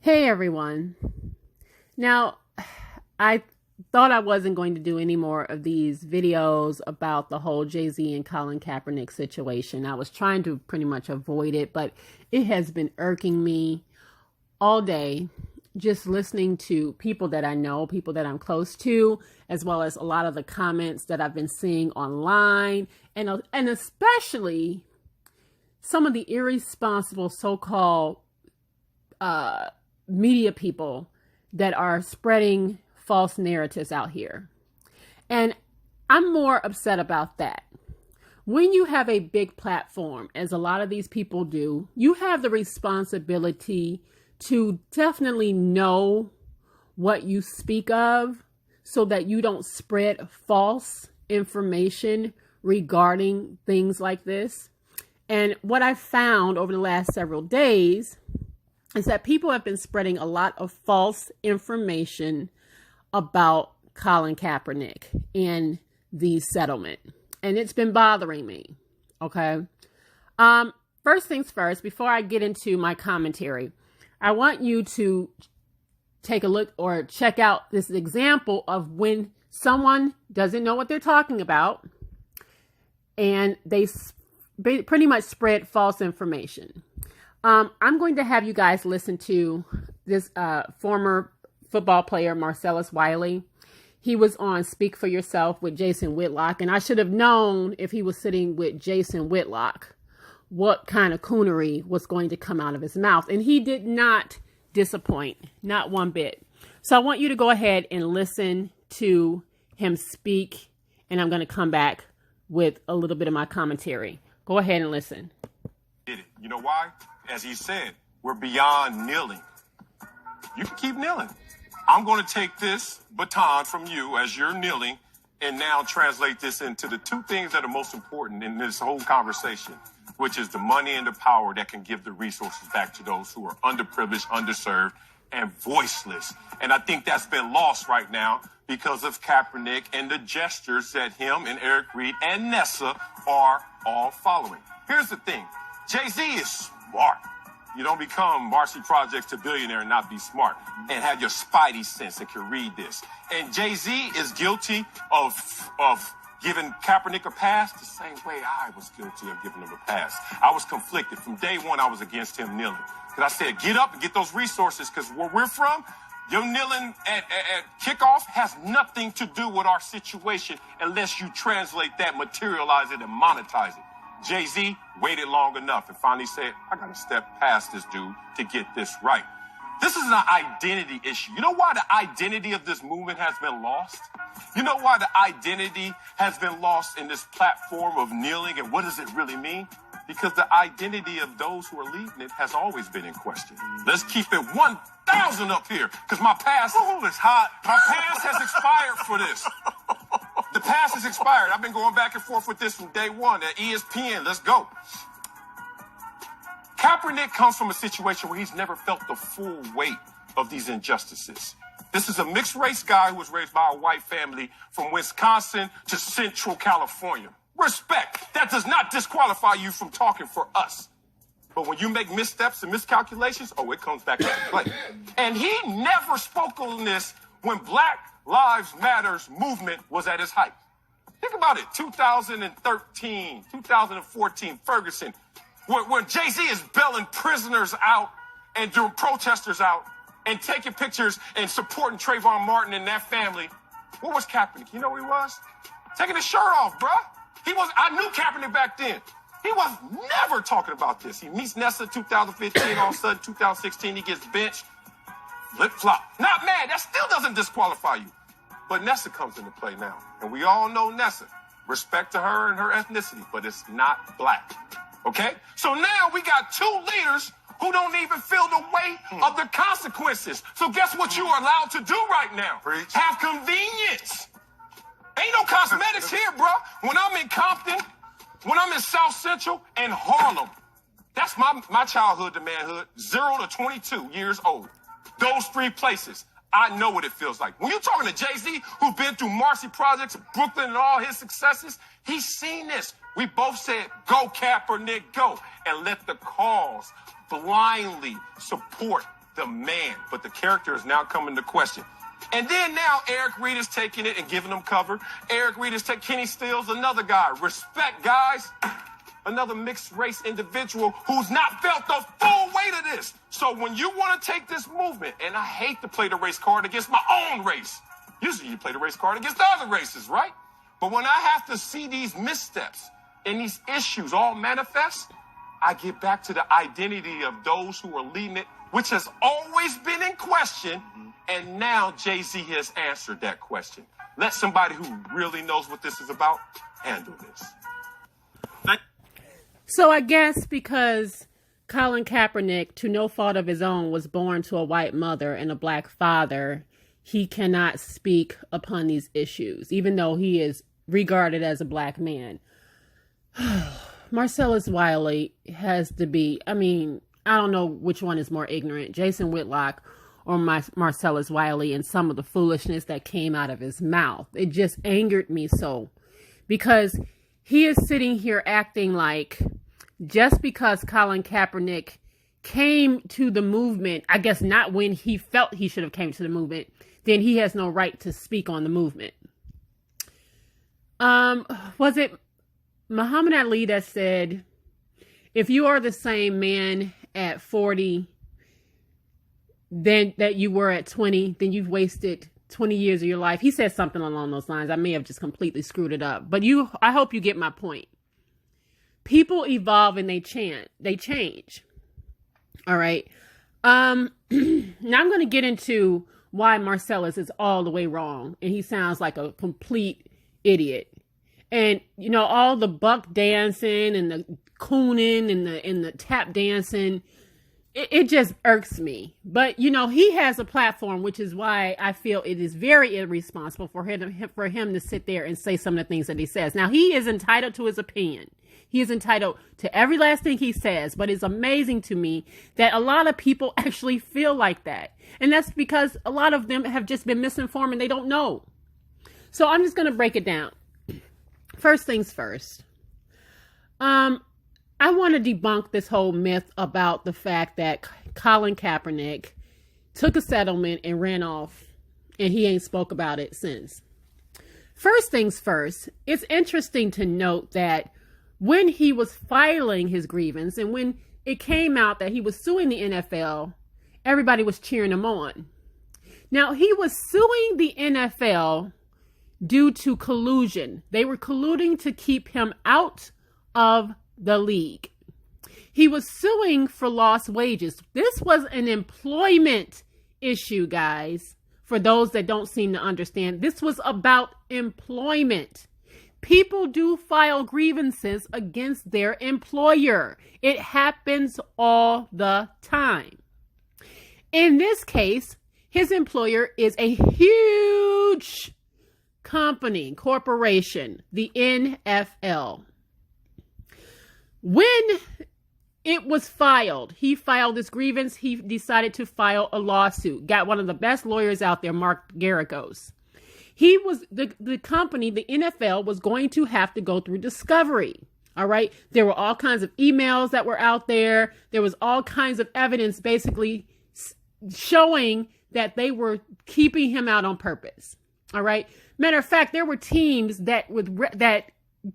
Hey everyone. Now, I thought I wasn't going to do any more of these videos about the whole Jay-Z and Colin Kaepernick situation. I was trying to pretty much avoid it, but it has been irking me all day, just listening to people that I know, people that I'm close to, as well as a lot of the comments that I've been seeing online, and especially some of the irresponsible so-called media people that are spreading false narratives out here. And I'm more upset about that. When you have a big platform, as a lot of these people do, you have the responsibility to definitely know what you speak of so that you don't spread false information regarding things like this. And what I found over the last several days is that people have been spreading a lot of false information about Colin Kaepernick and the settlement. And it's been bothering me. Okay. First things first, before I get into my commentary, I want you to take a look or check out this example of when someone doesn't know what they're talking about and they pretty much spread false information. I'm going to have you guys listen to this former football player, Marcellus Wiley. He was on Speak for Yourself with Jason Whitlock, and I should have known if he was sitting with Jason Whitlock what kind of coonery was going to come out of his mouth. And he did not disappoint, not one bit. So I want you to go ahead and listen to him speak, and I'm going to come back with a little bit of my commentary. Go ahead and listen. You know why? As he said, we're beyond kneeling. You can keep kneeling. I'm going to take this baton from you as you're kneeling and now translate this into the two things that are most important in this whole conversation, which is the money and the power that can give the resources back to those who are underprivileged, underserved, and voiceless. And I think that's been lost right now because of Kaepernick and the gestures that him and Eric Reed and Nessa are all following. Here's the thing. Jay-Z is smart. You don't become Marcy Projects to billionaire and not be smart and have your spidey sense that can read this. And Jay-Z is guilty of giving Kaepernick a pass the same way I was guilty of giving him a pass. I was conflicted. From day one, I was against him kneeling. Because I said, get up and get those resources, because where we're from, your kneeling at kickoff has nothing to do with our situation unless you translate that, materialize it, and monetize it. Jay-Z waited long enough and finally said, I got to step past this dude to get this right. This is an identity issue. You know why the identity of this movement has been lost? You know why the identity has been lost in this platform of kneeling, and what does it really mean? Because the identity of those who are leading it has always been in question. Let's keep it 1,000 up here, because my past is hot. My past has expired for this. The past has expired. I've been going back and forth with this from day one at ESPN. Let's go. Kaepernick comes from a situation where he's never felt the full weight of these injustices. This is a mixed race guy who was raised by a white family from Wisconsin to Central California. Respect. That does not disqualify you from talking for us. But when you make missteps and miscalculations, it comes back into play. And he never spoke on this when Black Lives Matters movement was at its height. Think about it. 2013, 2014, Ferguson, when Jay-Z is bailing prisoners out and doing protesters out and taking pictures and supporting Trayvon Martin and that family. What was Kaepernick? You know who he was? Taking his shirt off, bruh. I knew Kaepernick back then. He was never talking about this. He meets Nessa 2015, all of a sudden 2016, he gets benched. Flip-flop. Not mad. That still doesn't disqualify you. But Nessa comes into play now. And we all know Nessa. Respect to her and her ethnicity, but it's not black. Okay? So now we got two leaders who don't even feel the weight of the consequences. So guess what you are allowed to do right now? Preach. Have convenience. Ain't no cosmetics here, bro. When I'm in Compton, when I'm in South Central and Harlem, that's my childhood to manhood, 0 to 22 years old. Those three places, I know what it feels like. When you're talking to Jay-Z, who's been through Marcy Projects, Brooklyn, and all his successes, he's seen this. We both said, go Kaepernick, go. And let the cause blindly support the man, but the character is now coming to question. And then now Eric Reed is taking it and giving them cover. Eric Reed is taking Kenny Stills, another guy. Respect, guys. Another mixed race individual who's not felt the full weight of this. So when you want to take this movement, and I hate to play the race card against my own race. Usually you play the race card against the other races, right? But when I have to see these missteps and these issues all manifest, I get back to the identity of those who are leading it, which has always been in question. And now Jay-Z has answered that question. Let somebody who really knows what this is about handle this. So I guess because Colin Kaepernick, to no fault of his own, was born to a white mother and a black father, he cannot speak upon these issues, even though he is regarded as a black man. Marcellus Wiley has to be, I don't know which one is more ignorant, Jason Whitlock or Marcellus Wiley, and some of the foolishness that came out of his mouth. It just angered me so, because he is sitting here acting like just because Colin Kaepernick came to the movement, I guess not when he felt he should have came to the movement, then he has no right to speak on the movement. Was it Muhammad Ali that said, if you are the same man at 40 then that you were at 20, then you've wasted 20 years of your life? He said something along those lines. I may have just completely screwed it up, but I hope you get my point. People evolve and they change. All right. Now I'm going to get into why Marcellus is all the way wrong, and he sounds like a complete idiot. And all the buck dancing and the cooning and the tap dancing, it just irks me. But he has a platform, which is why I feel it is very irresponsible for him to sit there and say some of the things that he says. Now, he is entitled to his opinion. He is entitled to every last thing he says, but it's amazing to me that a lot of people actually feel like that. And that's because a lot of them have just been misinformed and they don't know. So I'm just going to break it down. First things first. I want to debunk this whole myth about the fact that Colin Kaepernick took a settlement and ran off, and he ain't spoke about it since. First things first, it's interesting to note that when he was filing his grievance and when it came out that he was suing the NFL, everybody was cheering him on. Now, he was suing the NFL due to collusion. They were colluding to keep him out of the league. He was suing for lost wages. This was an employment issue, guys. For those that don't seem to understand, this was about employment. People do file grievances against their employer. It happens all the time. In this case, his employer is a huge corporation, the NFL. When it was filed, he filed this grievance. He decided to file a lawsuit. Got one of the best lawyers out there, Mark Garagos. He was the company, the NFL, was going to have to go through discovery. All right. There were all kinds of emails that were out there. There was all kinds of evidence basically showing that they were keeping him out on purpose. All right. Matter of fact, there were teams that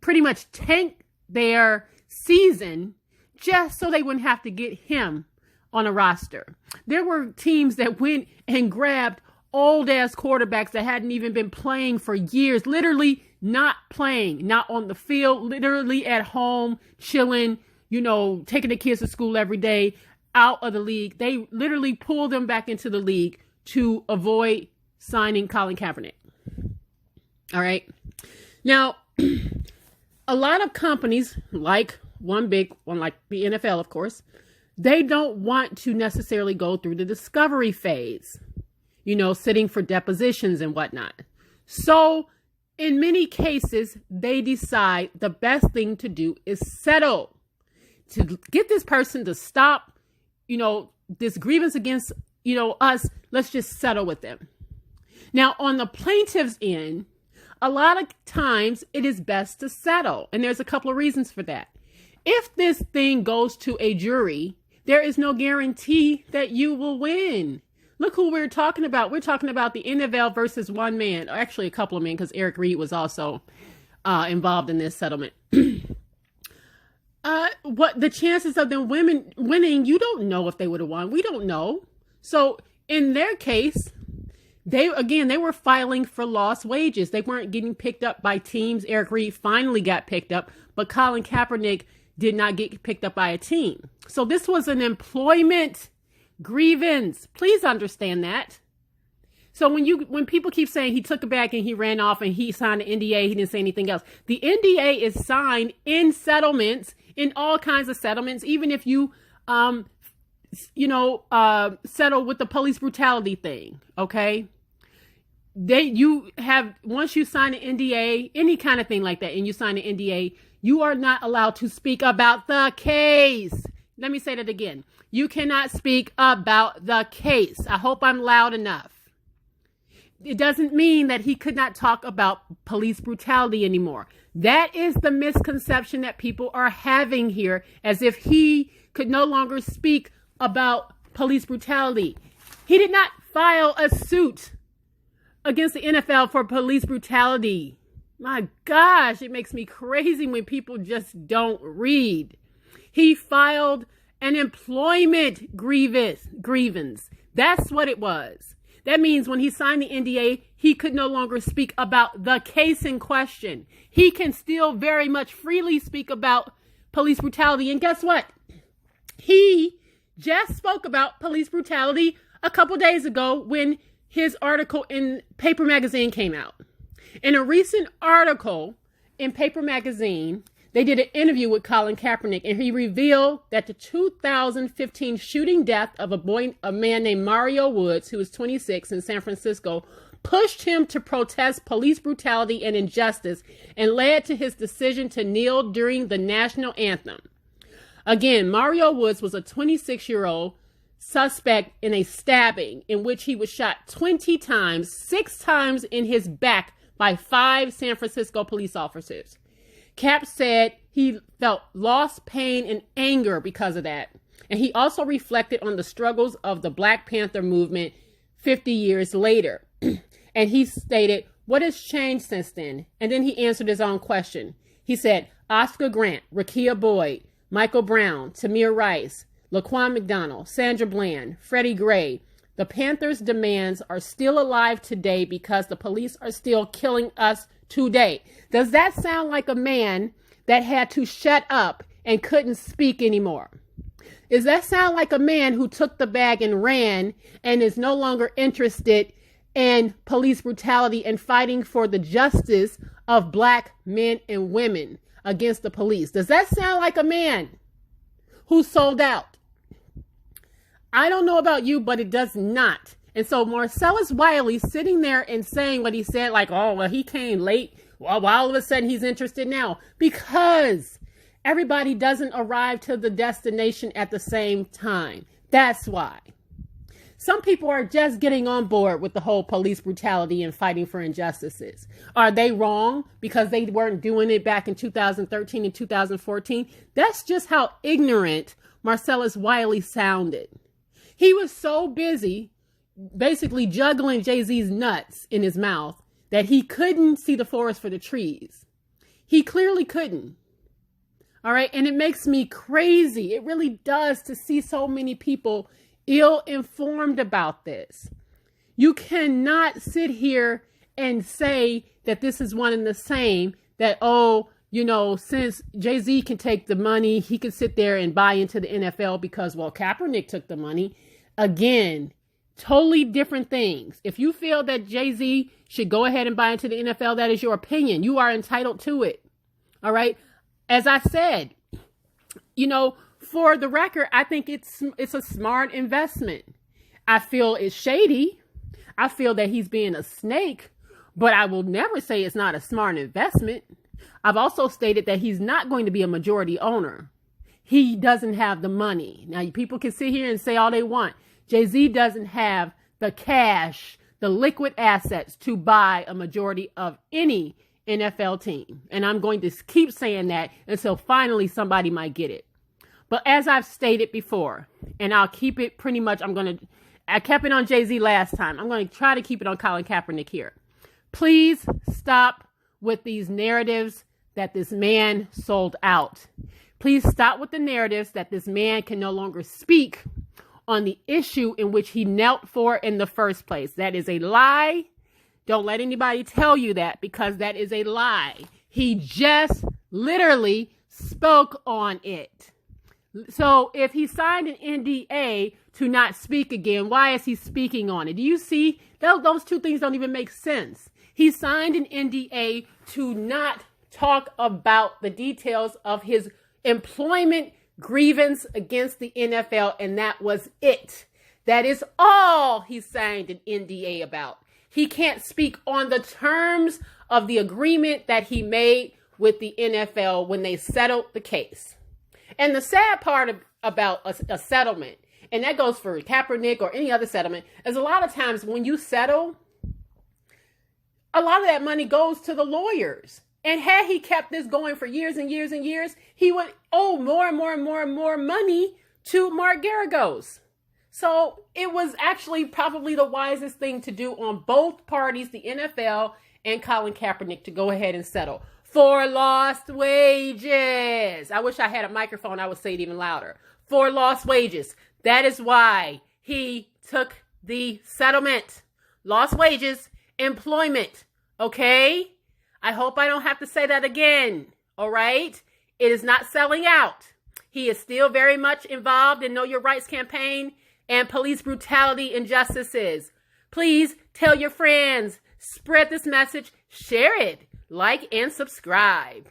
pretty much tanked their season just so they wouldn't have to get him on a roster. There were teams that went and grabbed old ass quarterbacks that hadn't even been playing for years, literally not playing, not on the field, literally at home, chilling, taking the kids to school every day, out of the league. They literally pulled them back into the league to avoid signing Colin Kaepernick. All right. Now, a lot of companies, like one big one, like the NFL, of course, they don't want to necessarily go through the discovery phase, sitting for depositions and whatnot. So in many cases, they decide the best thing to do is settle to get this person to stop, this grievance against, us. Let's just settle with them. Now, on the plaintiff's end, a lot of times it is best to settle. And there's a couple of reasons for that. If this thing goes to a jury, there is no guarantee that you will win. Look who we're talking about. We're talking about the NFL versus one man, or actually a couple of men, because Eric Reed was also involved in this settlement. What the chances of them winning, you don't know if they would have won. We don't know. So in their case, they were filing for lost wages. They weren't getting picked up by teams. Eric Reed finally got picked up, but Colin Kaepernick did not get picked up by a team. So this was an employment grievance. Please understand that. So when people keep saying he took it back and he ran off and he signed an NDA, he didn't say anything else. The NDA is signed in settlements, in all kinds of settlements, even if you settle with the police brutality thing. Okay. Once you sign an NDA, any kind of thing like that, and you sign an NDA, you are not allowed to speak about the case. Let me say that again. You cannot speak about the case. I hope I'm loud enough. It doesn't mean that he could not talk about police brutality anymore. That is the misconception that people are having here, as if he could no longer speak about police brutality. He did not file a suit against the NFL for police brutality. My gosh, it makes me crazy when people just don't read. He filed an employment grievance. That's what it was. That means when he signed the NDA, he could no longer speak about the case in question. He can still very much freely speak about police brutality. And guess what? He just spoke about police brutality a couple days ago when his article in Paper Magazine came out. In a recent article in Paper Magazine, they did an interview with Colin Kaepernick, and he revealed that the 2015 shooting death of a man named Mario Woods, who was 26 in San Francisco, pushed him to protest police brutality and injustice and led to his decision to kneel during the national anthem. Again, Mario Woods was a 26-year-old suspect in a stabbing in which he was shot 20 times, 6 times in his back by 5 San Francisco police officers. Cap said he felt loss, pain, and anger because of that. And he also reflected on the struggles of the Black Panther movement 50 years later. And he stated, what has changed since then? And then he answered his own question. He said, Oscar Grant, Rakia Boyd, Michael Brown, Tamir Rice, Laquan McDonald, Sandra Bland, Freddie Gray. The Panthers' demands are still alive today because the police are still killing us today. Does that sound like a man that had to shut up and couldn't speak anymore? Does that sound like a man who took the bag and ran and is no longer interested in police brutality and fighting for the justice of Black men and women against the police? Does that sound like a man who sold out? I don't know about you, but it does not. And so Marcellus Wiley sitting there and saying what he said, like, oh, well, he came late. Well, all of a sudden he's interested now. Because everybody doesn't arrive to the destination at the same time. That's why. Some people are just getting on board with the whole police brutality and fighting for injustices. Are they wrong because they weren't doing it back in 2013 and 2014? That's just how ignorant Marcellus Wiley sounded. He was so busy basically juggling Jay-Z's nuts in his mouth that he couldn't see the forest for the trees. He clearly couldn't. All right. And it makes me crazy. It really does, to see so many people ill-informed about this. You cannot sit here and say that this is one and the same, that, oh, you know, since Jay-Z can take the money, he can sit there and buy into the NFL because, well, Kaepernick took the money. Again, totally different things. If you feel that Jay-Z should go ahead and buy into the NFL, that is your opinion. You are entitled to it. All right. As I said, you know, for the record, I think it's a smart investment. I feel it's shady. I feel that he's being a snake, but I will never say it's not a smart investment. I've also stated that he's not going to be a majority owner. He doesn't have the money. Now, people can sit here and say all they want. Jay-Z doesn't have the cash, the liquid assets to buy a majority of any NFL team. And I'm going to keep saying that until finally somebody might get it. But as I've stated before, and I'll keep it pretty much, I kept it on Jay-Z last time. I'm going to try to keep it on Colin Kaepernick here. Please stop with these narratives that this man sold out. Please stop with the narratives that this man can no longer speak on the issue in which he knelt for in the first place. That is a lie. Don't let anybody tell you that, because that is a lie. He just literally spoke on it. So if he signed an NDA to not speak again, why is he speaking on it? Do you see? Those two things don't even make sense. He signed an NDA to not talk about the details of his employment grievance against the NFL, and that was it. That is all he signed an NDA about. He can't speak on the terms of the agreement that he made with the NFL when they settled the case. And the sad part about a settlement, and that goes for Kaepernick or any other settlement, is a lot of times when you settle, a lot of that money goes to the lawyers. And had he kept this going for years and years and years, he would owe more and more and more and more money to Mark Garagos. So it was actually probably the wisest thing to do on both parties, the NFL and Colin Kaepernick, to go ahead and settle for lost wages. I wish I had a microphone. I would say it even louder. For lost wages. That is why he took the settlement. Lost wages, employment. Okay? I hope I don't have to say that again. All right? It is not selling out. He is still very much involved in Know Your Rights campaign and police brutality injustices. Please tell your friends, spread this message, share it, like and subscribe.